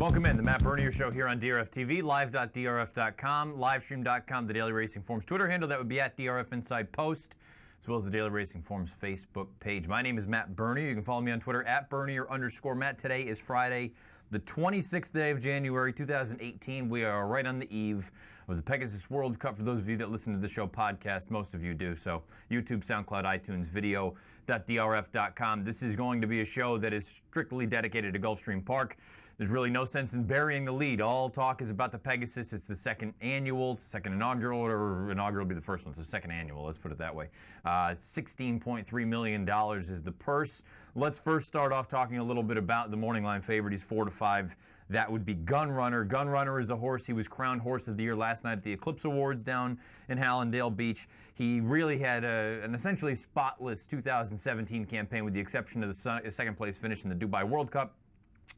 Welcome in the Matt Bernier Show here on DRF TV, live.drf.com, livestream.com, the Daily Racing Forms Twitter handle. That would be at DRF Inside Post, as well as the Daily Racing Forms Facebook page. My name is Matt Bernier. You can follow me on Twitter at Bernier_Matt. Today is Friday, the 26th day of January, 2018. We are right on the eve of the Pegasus World Cup. For those of you that listen to the show podcast, most of you do. So YouTube, SoundCloud, iTunes, video.drf.com. This is going to be a show that is strictly dedicated to Gulfstream Park. There's really no sense in burying the lead. All talk is about the Pegasus. It's the second annual, second inaugural, or inaugural will be the first one, so second annual, let's put it that way. $16.3 million is the purse. Let's first start off talking a little bit about the morning line favorite. He's 4-5. That would be Gunrunner. Gunrunner is a horse. He was crowned Horse of the Year last night at the Eclipse Awards down in Hallandale Beach. He really had an essentially spotless 2017 campaign with the exception of the second place finish in the Dubai World Cup.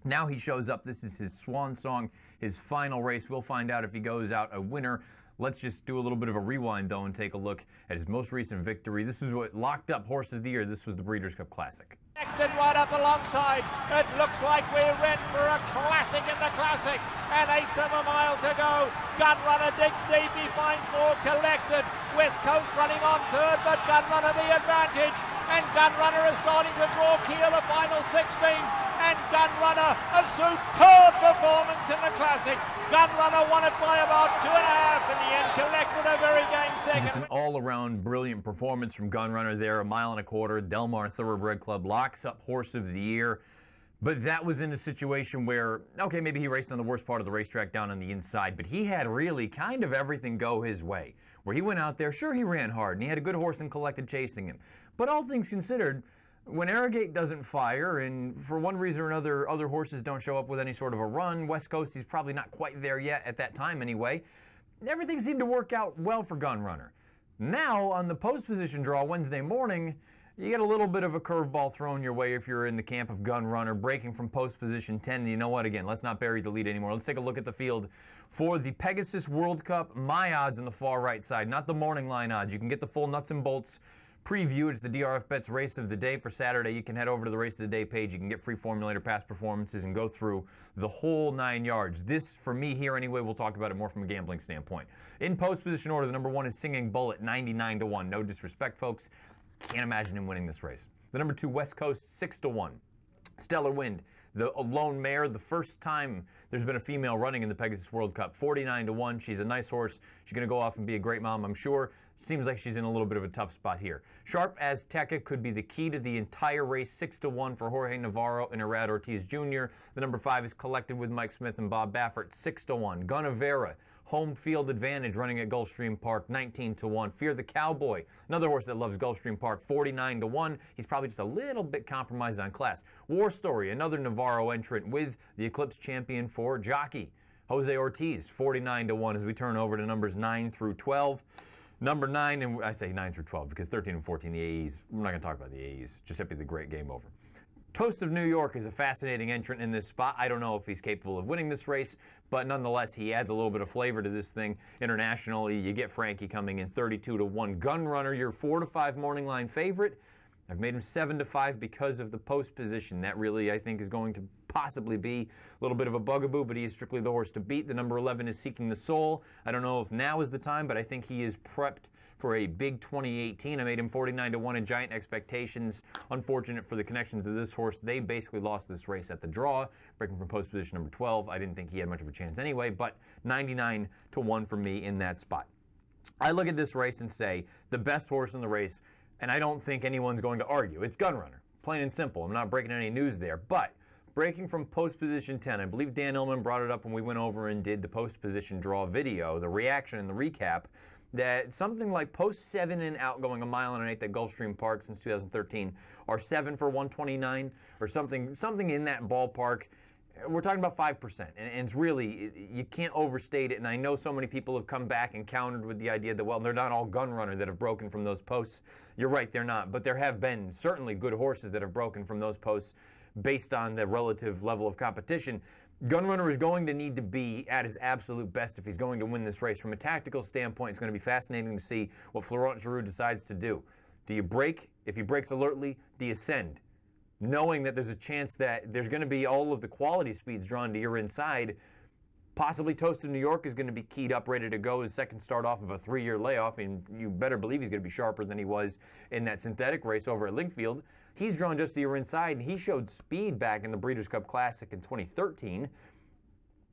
Now he shows up. This is his swan song, his final race. We'll find out if he goes out a winner. Let's just do a little bit of a rewind, though, and take a look at his most recent victory. This is what locked up Horse of the Year. This was the Breeders' Cup Classic. Connected right up alongside. It looks like we're in for a classic in the Classic. An eighth of a mile to go. Gunrunner digs deep. He finds more collected. West Coast running on third, but Gunrunner the advantage. And Gunrunner is starting to draw keel the final 16. And Gunrunner, a superb performance in the Classic. Gunrunner won it by about 2.5 in the end, collected a very game second. It's an all-around brilliant performance from Gunrunner there, 1.25 miles. Del Mar Thoroughbred Club locks up Horse of the Year. But that was in a situation where, okay, maybe he raced on the worst part of the racetrack down on the inside, but he had really kind of everything go his way. Where he went out there, sure, he ran hard, and he had a good horse and collected chasing him. But all things considered, when Arrogate doesn't fire, and for one reason or another, other horses don't show up with any sort of a run, West Coast, he's probably not quite there yet at that time anyway, everything seemed to work out well for Gunrunner. Now, on the post position draw Wednesday morning, you get a little bit of a curveball thrown your way if you're in the camp of Gunrunner, breaking from post position 10. And you know what? Again, let's not bury the lead anymore. Let's take a look at the field for the Pegasus World Cup. My odds on the far right side, not the morning line odds. You can get the full nuts and bolts preview. It's the DRF Bets Race of the Day for Saturday. You can head over to the Race of the Day page. You can get free formulator past performances and go through the whole 9 yards. This, for me here anyway, we'll talk about it more from a gambling standpoint. In post position order, the number 1 is Singing Bullet, 99-1. No disrespect, folks. Can't imagine him winning this race. The number 2, West Coast, 6-1. Stellar Wind, the lone mare, the first time there's been a female running in the Pegasus World Cup, 49-1. She's a nice horse. She's going to go off and be a great mom, I'm sure. Seems like she's in a little bit of a tough spot here. Sharp Azteca could be the key to the entire race, 6-1 for Jorge Navarro and Irad Ortiz Jr. The number 5 is Collected with Mike Smith and Bob Baffert, 6-1. Gunnavera, home field advantage running at Gulfstream Park, 19-1. Fear the Cowboy, another horse that loves Gulfstream Park, 49-1. He's probably just a little bit compromised on class. War Story, another Navarro entrant with the Eclipse champion for jockey, Jose Ortiz, 49-1 as we turn over to numbers 9 through 12. Number 9, and I say 9 through 12 because 13 and 14, the AEs, we're not going to talk about the AEs. Giuseppe the Great, game over. Toast of New York is a fascinating entrant in this spot. I don't know if he's capable of winning this race, but nonetheless, he adds a little bit of flavor to this thing. Internationally, you get Frankie coming in 32-1. Gunrunner, your 4-5 morning line favorite. I've made him 7-5 because of the post position. That really, I think, is going to possibly be a little bit of a bugaboo, but he is strictly the horse to beat. The number 11 is Seeking the Soul. I don't know if now is the time, but I think he is prepped for a big 2018. I made him 49-1 in Giant Expectations. Unfortunate for the connections of this horse. They basically lost this race at the draw, breaking from post position number 12. I didn't think he had much of a chance anyway, but 99-1 for me in that spot. I look at this race and say, the best horse in the race, and I don't think anyone's going to argue. It's Gunrunner, plain and simple. I'm not breaking any news there, but breaking from post position 10, I believe Dan Illman brought it up when we went over and did the post position draw video, the reaction and the recap, that something like post 7 and out going 1.8 miles at Gulfstream Park since 2013 are 7 for 129 or something in that ballpark. We're talking about 5%, and it's really, you can't overstate it, and I know so many people have come back and countered with the idea that, well, they're not all Gunrunner that have broken from those posts. You're right, they're not, but there have been certainly good horses that have broken from those posts based on the relative level of competition. Gunrunner is going to need to be at his absolute best if he's going to win this race. From a tactical standpoint, it's going to be fascinating to see what Florent Geroux decides to do. Do you break? If he breaks alertly, do you send? knowing that there's a chance that there's going to be all of the quality speeds drawn to your inside. Possibly Toasted New York is going to be keyed up, ready to go, his second start off of a 3-year layoff, and you better believe he's going to be sharper than he was in that synthetic race over at Linkfield. He's drawn just to your inside, and he showed speed back in the Breeders' Cup Classic in 2013.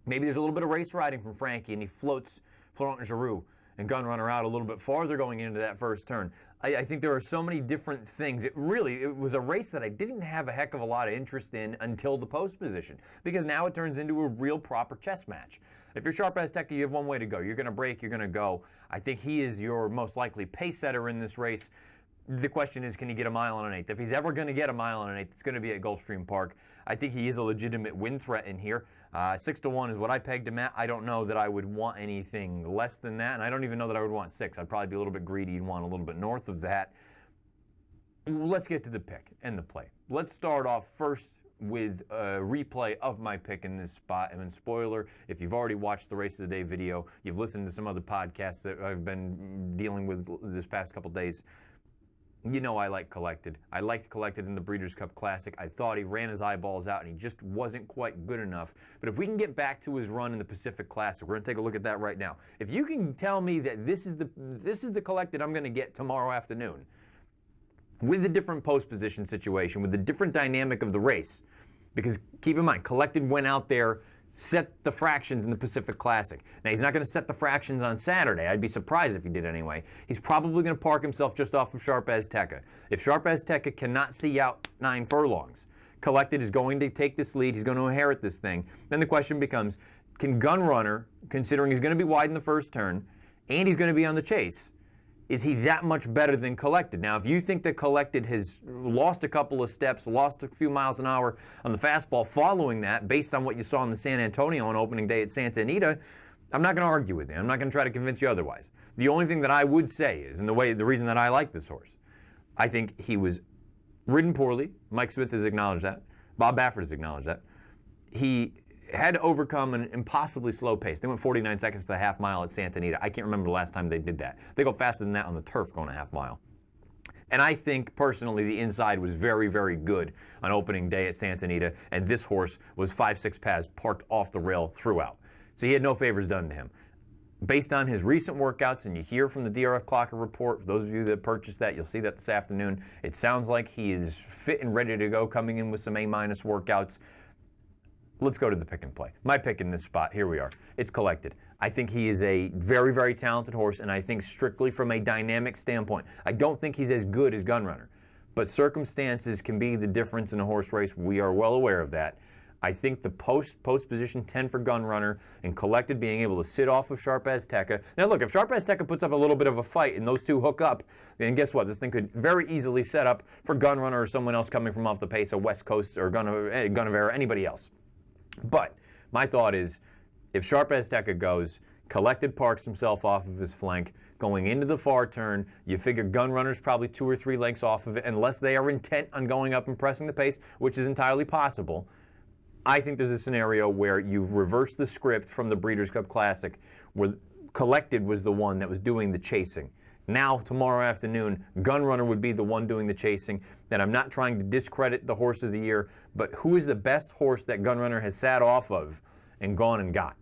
Maybe there's a little bit of race riding from Frankie, and he floats Florent Giroux and Gunrunner out a little bit farther going into that first turn. I think there are so many different things. It was a race that I didn't have a heck of a lot of interest in until the post position, because now it turns into a real proper chess match. If you're Sharp Azteca, you have one way to go. You're going to break, you're going to go. I think he is your most likely pace setter in this race. The question is, can he get a mile and an eighth? If he's ever going to get a mile and an eighth, it's going to be at Gulfstream Park. I think he is a legitimate win threat in here. 6-1 is what I pegged him at. I don't know that I would want anything less than that, and I don't even know that I would want 6. I'd probably be a little bit greedy and want a little bit north of that. Let's get to the pick and the play. Let's start off first with a replay of my pick in this spot. And then, spoiler, if you've already watched the Race of the Day video, you've listened to some other podcasts that I've been dealing with this past couple days, you know I like Collected. I liked Collected in the Breeders' Cup Classic. I thought he ran his eyeballs out and he just wasn't quite good enough. But if we can get back to his run in the Pacific Classic, we're going to take a look at that right now. If you can tell me that this is the Collected I'm going to get tomorrow afternoon, with the different post position situation, with the different dynamic of the race, because keep in mind, Collected went out there, set the fractions in the Pacific Classic. Now, he's not going to set the fractions on Saturday. I'd be surprised if he did anyway. He's probably going to park himself just off of Sharp Azteca. If Sharp Azteca cannot see out 9 furlongs, Collected is going to take this lead. He's going to inherit this thing. Then the question becomes, can Gunrunner, considering he's going to be wide in the first turn, and he's going to be on the chase, is he that much better than Collected? Now, if you think that Collected has lost a couple of steps, lost a few miles an hour on the fastball following that, based on what you saw in the San Antonio on opening day at Santa Anita, I'm not going to argue with you. I'm not going to try to convince you otherwise. The only thing that I would say is, and the reason that I like this horse, I think he was ridden poorly. Mike Smith has acknowledged that. Bob Baffert has acknowledged that. He had to overcome an impossibly slow pace. They went 49 seconds to the half mile at Santa Anita. I can't remember the last time they did that. They go faster than that on the turf going a half mile. And I think, personally, the inside was very, very good on opening day at Santa Anita, and this horse was 5-6 paths parked off the rail throughout. So he had no favors done to him. Based on his recent workouts, and you hear from the DRF Clocker report, for those of you that purchased that, you'll see that this afternoon, it sounds like he is fit and ready to go, coming in with some A-minus workouts. Let's go to the pick and play. My pick in this spot, here we are. It's Collected. I think he is a very, very talented horse, and I think strictly from a dynamic standpoint, I don't think he's as good as Gunrunner. But circumstances can be the difference in a horse race. We are well aware of that. I think the post position 10 for Gunrunner and Collected being able to sit off of Sharp Azteca. Now look, if Sharp Azteca puts up a little bit of a fight and those two hook up, then guess what? This thing could very easily set up for Gunrunner or someone else coming from off the pace, a West Coast or Gunavera, anybody else. But my thought is, if Sharp Azteca goes, Collected parks himself off of his flank, going into the far turn, you figure Gunrunner's probably 2 or 3 lengths off of it, unless they are intent on going up and pressing the pace, which is entirely possible. I think there's a scenario where you've reversed the script from the Breeders' Cup Classic, where Collected was the one that was doing the chasing. Now, tomorrow afternoon, Gunrunner would be the one doing the chasing. And I'm not trying to discredit the horse of the year, but who is the best horse that Gunrunner has sat off of and gone and got?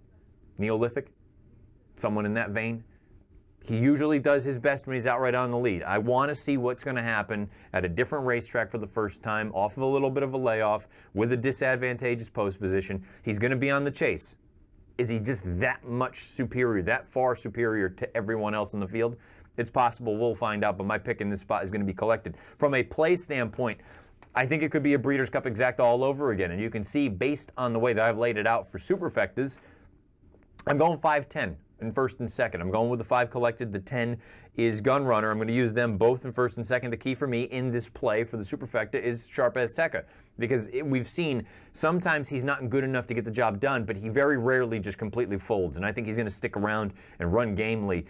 Neolithic? Someone in that vein? He usually does his best when he's out right on the lead. I want to see what's going to happen at a different racetrack for the first time, off of a little bit of a layoff, with a disadvantageous post position. He's going to be on the chase. Is he just that much superior, that far superior to everyone else in the field? It's possible. We'll find out, but my pick in this spot is going to be Collected. From a play standpoint, I think it could be a Breeders' Cup exact all over again, and you can see, based on the way that I've laid it out for Superfectas, I'm going 5-10 in first and second. I'm going with the 5 Collected. The 10 is Gunrunner. I'm going to use them both in first and second. The key for me in this play for the Superfecta is Sharp Azteca, because we've seen sometimes he's not good enough to get the job done, but he very rarely just completely folds, and I think he's going to stick around and run gamely,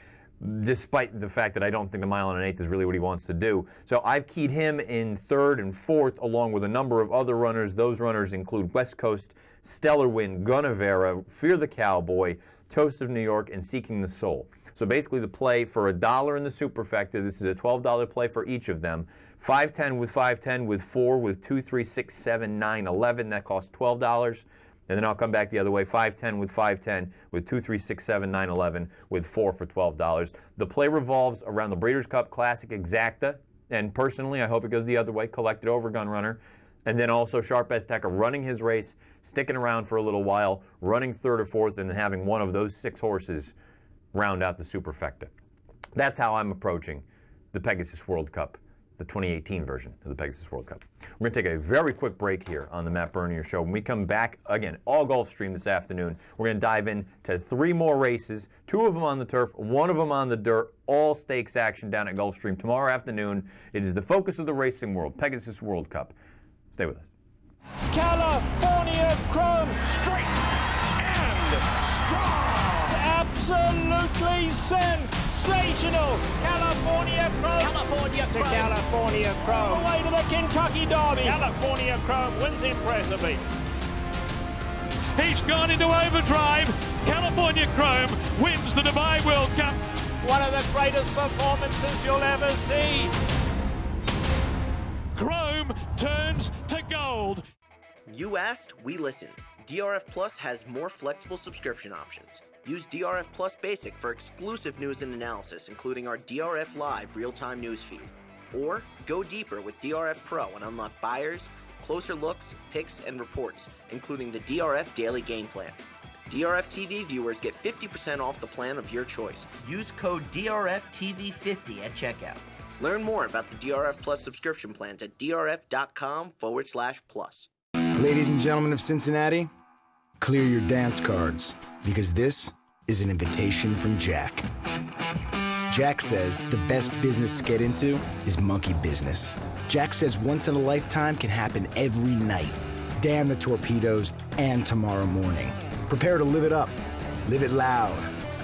despite the fact that I don't think the mile and an eighth is really what he wants to do. So I've keyed him in third and fourth, along with a number of other runners. Those runners include West Coast, Stellar Wind, Gunavera, Fear the Cowboy, Toast of New York, and Seeking the Soul. So basically the play for $1 in the Superfecta, this is a $12 play for each of them. 5-10 with 5-10 with 4 with 2, 3, 6, 7, 9, 11. That costs $12. And then I'll come back the other way, 5-10 with 5-10 with 2, 3, 6, 7, 9, 11 with 4 for $12. The play revolves around the Breeders' Cup Classic Exacta. And personally, I hope it goes the other way, collected over Gunrunner. And then also Sharp Azteca running his race, sticking around for a little while, running third or fourth, and then having one of those 6 horses round out the Superfecta. That's how I'm approaching the Pegasus World Cup, the 2018 version of the Pegasus World Cup. We're going to take a very quick break here on the Matt Bernier Show. When we come back, again, all Gulfstream this afternoon, we're going to dive into 3 more races, 2 of them on the turf, 1 of them on the dirt, all stakes action down at Gulfstream tomorrow afternoon. It is the focus of the racing world, Pegasus World Cup. Stay with us. California Chrome, straight and strong. Absolutely sensational. California Chrome. California Chrome. To California Chrome. Away to the Kentucky Derby. California Chrome wins impressively. He's gone into overdrive. California Chrome wins the Dubai World Cup. One of the greatest performances you'll ever see. Chrome turns to gold. You asked, we listened. DRF Plus has more flexible subscription options. Use DRF Plus Basic for exclusive news and analysis, including our DRF Live real-time news feed. Or go deeper with DRF Pro and unlock buyers, closer looks, picks, and reports, including the DRF Daily Game Plan. DRF TV viewers get 50% off the plan of your choice. Use code DRFTV50 at checkout. Learn more about the DRF Plus subscription plans at drf.com/plus. Ladies and gentlemen of Cincinnati, clear your dance cards, because this is an invitation from Jack. Jack says the best business to get into is monkey business. Jack says once in a lifetime can happen every night. Damn the torpedoes and tomorrow morning. Prepare to live it up, live it loud,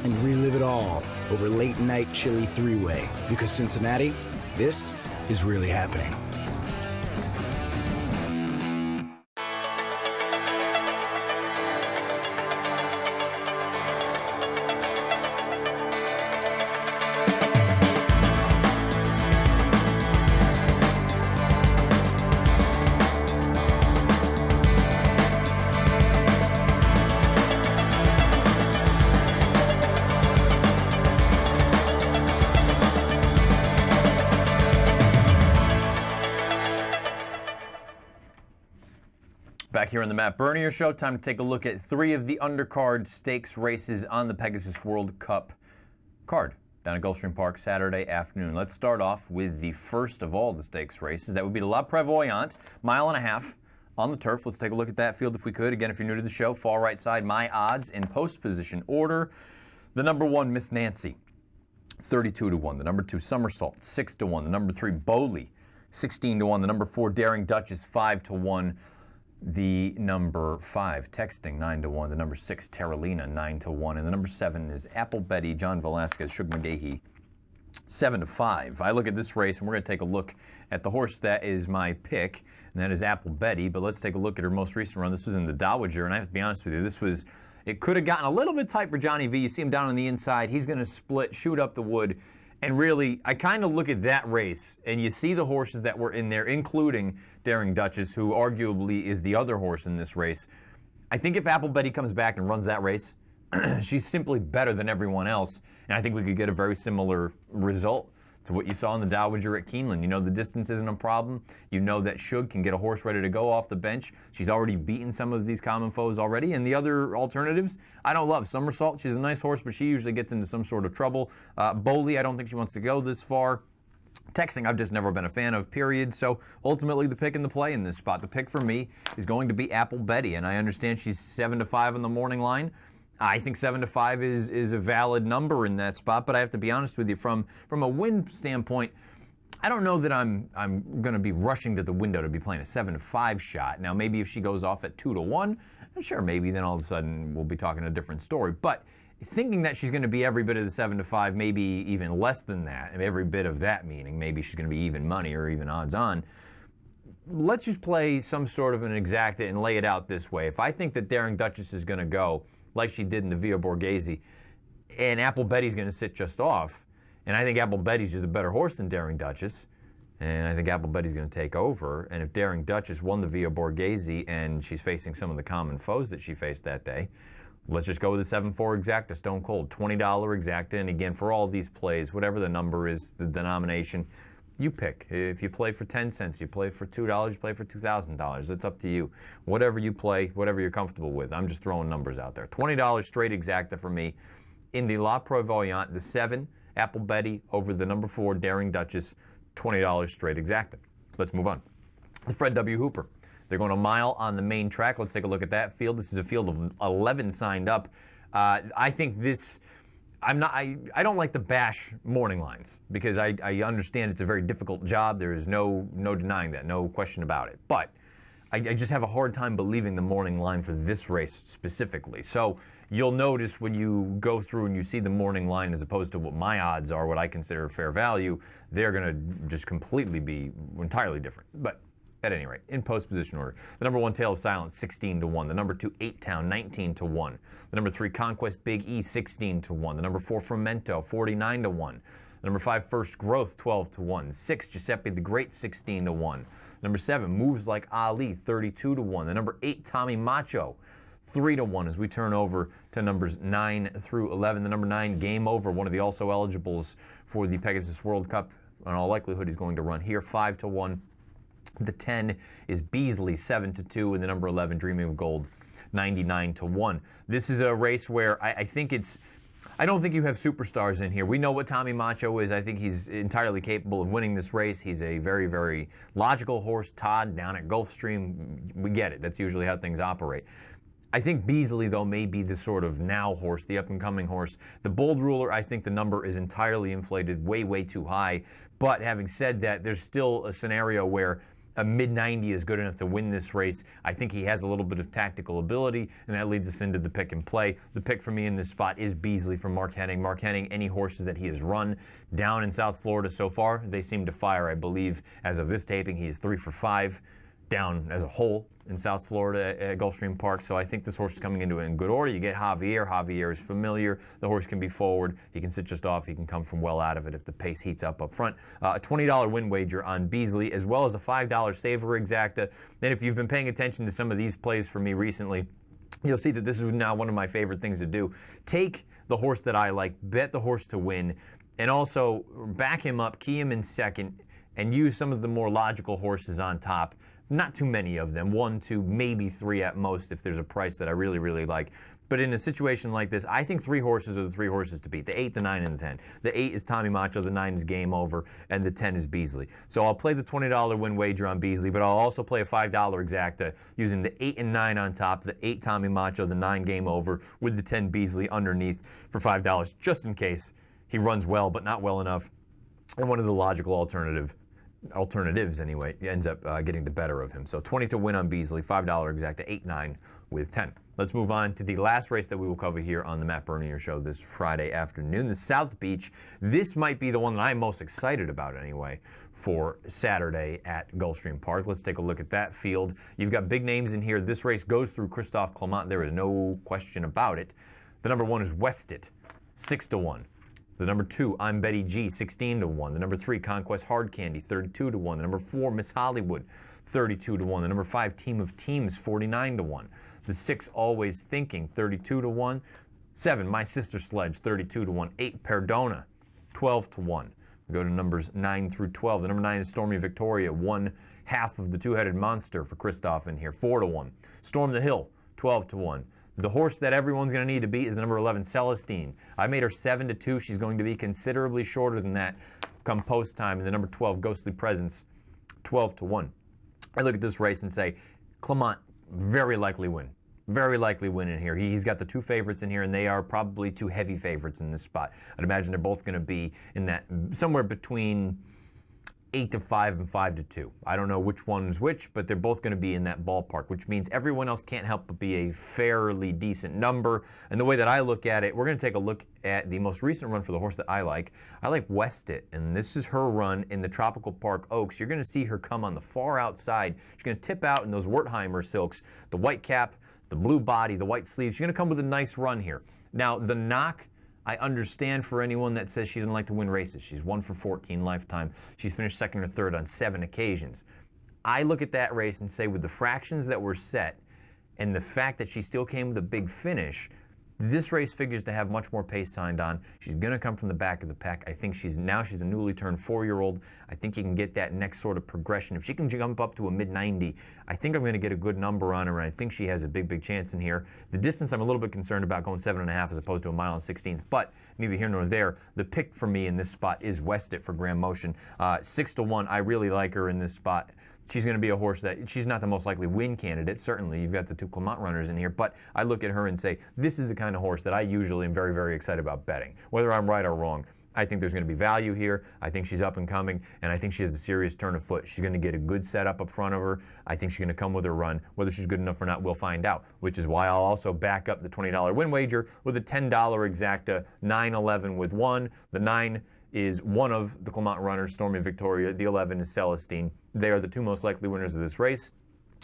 and relive it all over late night chilly 3-way. Because Cincinnati, this is really happening. Back here on the Matt Bernier Show, time to take a look at 3 of the undercard stakes races on the Pegasus World Cup card down at Gulfstream Park Saturday afternoon. Let's start off with the first of all the stakes races. That would be the La Prevoyante, 1.5 miles on the turf. Let's take a look at that field if we could. Again, if you're new to the show, far right side, my odds in post position order. The number 1, Miss Nancy, 32-1. The number 2, Somersault, 6-1. The number 3, Bowley, 16-1. The number 4, Daring Duchess, 5-1. The number 5, Texting, 9-1. The number 6, Terralina, 9-1. And the number 7 is Apple Betty, John Velasquez, Shug McGahee, 7-5. I look at this race, and we're going to take a look at the horse that is my pick, and that is Apple Betty. But let's take a look at her most recent run. This was in the Dowager, and I have to be honest with you, it could have gotten a little bit tight for Johnny V. You see him down on the inside. He's going to split, shoot up the wood. And really, I kind of look at that race, and you see the horses that were in there, including Daring Duchess, who arguably is the other horse in this race. I think if Apple Betty comes back and runs that race, she's simply better than everyone else. And I think we could get a very similar result to what you saw in the Dowager at Keeneland. You know the distance isn't a problem. You know that Shug can get a horse ready to go off the bench. She's already beaten some of these common foes already. And the other alternatives, I don't love. Somersault, she's a nice horse, but she usually gets into some sort of trouble. Bowley, I don't think she wants to go this far. Texting, I've just never been a fan of, period. So ultimately, the pick and the play in this spot, the pick for me is going to be Apple Betty. And I understand she's 7-5 on the morning line. I think 7-5 is a valid number in that spot, but I have to be honest with you, from a win standpoint, I don't know that I'm going to be rushing to the window to be playing a 7-5 shot. Now, maybe if she goes off at 2-1, sure, maybe then all of a sudden we'll be talking a different story. But thinking that she's going to be every bit of the 7-5, maybe even less than that, and every bit of that meaning maybe she's going to be even money or even odds on. Let's just play some sort of an exacta and lay it out this way. If I think that Daring Duchess is going to go, like she did in the Via Borghese. And Apple Betty's going to sit just off. And I think Apple Betty's just a better horse than Daring Duchess. And I think Apple Betty's going to take over. And if Daring Duchess won the Via Borghese and she's facing some of the common foes that she faced that day, let's just go with the 7-4 exacta, stone cold. $20 exacta. And again, for all these plays, whatever the number is, the denomination, you pick. If you play for 10 cents, you play for $2, you play for $2,000. It's up to you. Whatever you play, whatever you're comfortable with. I'm just throwing numbers out there. $20 straight exacta for me. In the La Prévoyante, the 7, Apple Betty over the number 4, Daring Duchess, $20 straight exacta. Let's move on. The Fred W. Hooper. They're going a mile on the main track. Let's take a look at that field. This is a field of 11 signed up. I think this... I don't like to bash morning lines because I understand it's a very difficult job. There is no denying that, no question about it. But I just have a hard time believing the morning line for this race specifically. So you'll notice when you go through and you see the morning line as opposed to what my odds are, what I consider fair value, they're going to just completely be entirely different. But at any rate, in post position order, the number 1, Tale of Silence, 16-1. The number 2, 8-Town, 19-1. The number 3, Conquest Big E, 16-1. The number 4, Fermento, 49-1. The number 5, First Growth, 12-1. 6, Giuseppe the Great, 16-1. Number 7, Moves Like Ali, 32-1. The number 8, Tommy Macho, 3-1 as we turn over to numbers 9 through 11. The number 9, Game Over, one of the also eligibles for the Pegasus World Cup. In all likelihood, he's going to run here, 5-1. The 10 is Beasley, 7-2, and the number 11, Dreaming of Gold, 99-1. This is a race where I think it's... I don't think you have superstars in here. We know what Tommy Macho is. I think he's entirely capable of winning this race. He's a very, very logical horse. Todd down at Gulfstream, we get it. That's usually how things operate. I think Beasley, though, may be the sort of now horse, the up-and-coming horse. The Bold Ruler, I think the number is entirely inflated, way, way too high. But having said that, there's still a scenario where a mid-90 is good enough to win this race. I think he has a little bit of tactical ability, and that leads us into the pick and play. The pick for me in this spot is Beasley from Mark Henning. Mark Henning, any horses that he has run down in South Florida so far, they seem to fire. I believe, as of this taping, he is 3 for 5 down as a whole in South Florida at Gulfstream Park. So I think this horse is coming into it in good order. You get Javier. Javier is familiar. The horse can be forward. He can sit just off. He can come from well out of it if the pace heats up front. A $20 win wager on Beasley, as well as a $5 saver exacta. And if you've been paying attention to some of these plays for me recently, you'll see that this is now one of my favorite things to do. Take the horse that I like, bet the horse to win, and also back him up, key him in second, and use some of the more logical horses on top. Not too many of them, 1, 2, maybe 3 at most if there's a price that I really, really like. But in a situation like this, I think 3 horses are the 3 horses to beat, the 8, the 9, and the 10. The 8 is Tommy Macho, the 9 is Game Over, and the 10 is Beasley. So I'll play the $20 win wager on Beasley, but I'll also play a $5 exacta using the 8 and 9 on top, the 8 Tommy Macho, the 9 Game Over, with the 10 Beasley underneath for $5, just in case he runs well, but not well enough. And one of the logical alternatives anyway, ends up getting the better of him. So 20 to win on Beasley, $5 exacta, 8-9 with 10. Let's move on to the last race that we will cover here on the Matt Bernier Show this Friday afternoon, the South Beach. This might be the one that I'm most excited about anyway for Saturday at Gulfstream Park. Let's take a look at that field. You've got big names in here. This race goes through Christophe Clement. There is no question about it. The number 1 is Westit, 6-1. The number 2, I'm Betty G, 16-1. The number 3, Conquest Hard Candy, 32-1. The number 4, Miss Hollywood, 32-1. The number 5, Team of Teams, 49-1. The 6, Always Thinking, 32-1. 7, My Sister Sledge, 32-1. 8, Perdona, 12-1. We go to numbers 9 through 12. The number 9 is Stormy Victoria, 1/2 of the two-headed monster for Christophe in here, 4-1. Storm the Hill, 12-1. The horse that everyone's going to need to beat is the number 11, Celestine. I made her 7-2. She's going to be considerably shorter than that come post time. And the number 12, Ghostly Presence, 12-1. I look at this race and say, Clement, very likely win. Very likely win in here. He's got the 2 favorites in here, and they are probably 2 heavy favorites in this spot. I'd imagine they're both going to be in that somewhere between 8-5 and 5-2. I don't know which one's which, but they're both going to be in that ballpark, which means everyone else can't help but be a fairly decent number. And the way that I look at it, we're going to take a look at the most recent run for the horse that I like. I like Westit, and this is her run in the Tropical Park Oaks. You're going to see her come on the far outside. She's going to tip out in those Wertheimer silks, the white cap, the blue body, the white sleeves. She's going to come with a nice run here. Now, the knock, I understand for anyone that says she didn't like to win races. She's 1 for 14 lifetime. She's finished second or third on 7 occasions. I look at that race and say, with the fractions that were set and the fact that she still came with a big finish, this race figures to have much more pace signed on. She's going to come from the back of the pack. I think she's a newly turned 4-year-old. I think you can get that next sort of progression. If she can jump up to a mid-90, I think I'm going to get a good number on her, and I think she has a big chance in here. The distance, I'm a little bit concerned about going 7.5 as opposed to 1 mile and 16th, but neither here nor there. The pick for me in this spot is Westit for Grand Motion. 6-1, I really like her in this spot. She's going to be a horse that, she's not the most likely win candidate, certainly. You've got the 2 Clement runners in here, but I look at her and say, this is the kind of horse that I usually am very excited about betting. Whether I'm right or wrong, I think there's going to be value here. I think she's up and coming, and I think she has a serious turn of foot. She's going to get a good setup up front of her. I think she's going to come with her run. Whether she's good enough or not, we'll find out, which is why I'll also back up the $20 win wager with a $10 exacta, 9-11 with 1. The 9 is one of the Clement runners, Stormy Victoria. The 11 is Celestine. They are the 2 most likely winners of this race.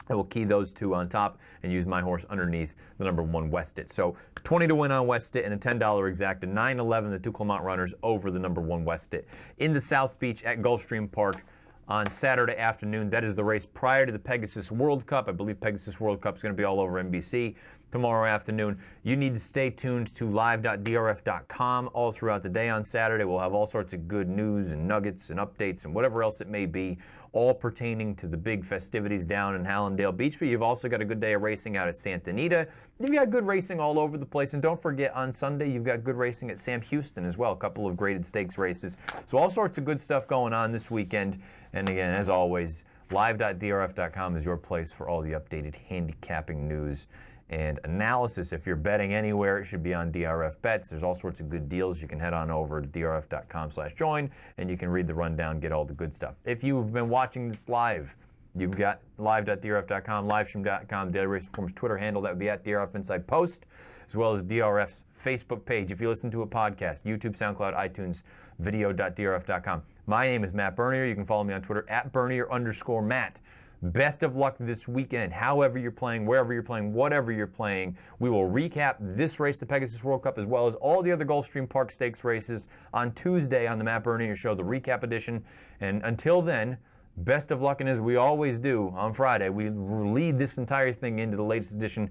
I will key those 2 on top and use my horse underneath the number 1 Westit. So 20 to win on Westit and a $10 exacta. 9-11, the 2 Clement runners over the number 1 Westit. In the South Beach at Gulfstream Park on Saturday afternoon. That is the race prior to the Pegasus World Cup. I believe Pegasus World Cup is going to be all over NBC tomorrow afternoon. You need to stay tuned to live.drf.com all throughout the day on Saturday. We'll have all sorts of good news and nuggets and updates and whatever else it may be, all pertaining to the big festivities down in Hallandale Beach. But you've also got a good day of racing out at Santa Anita. You've got good racing all over the place. And don't forget, on Sunday, you've got good racing at Sam Houston as well. A couple of graded stakes races. So all sorts of good stuff going on this weekend. And again, as always, live.drf.com is your place for all the updated handicapping news and analysis. If you're betting anywhere, it should be on DRF Bets. There's all sorts of good deals. You can head on over to drf.com/join, and you can read the rundown, get all the good stuff. If you've been watching this live, you've got live.drf.com, livestream.com, Daily Race Performance Twitter handle. That would be at DRF Inside Post, as well as DRF's Facebook page. If you listen to a podcast, YouTube, SoundCloud, iTunes, video.drf.com. My name is Matt Bernier. You can follow me on Twitter at Bernier_Matt. Best of luck this weekend, however you're playing, wherever you're playing, whatever you're playing. We will recap this race, the Pegasus World Cup, as well as all the other Gulfstream Park Stakes races on Tuesday on the Matt Bernier Show, the recap edition. And until then, best of luck, and as we always do on Friday, we lead this entire thing into the latest edition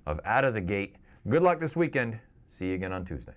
of Out of the Gate. Good luck this weekend. See you again on Tuesday.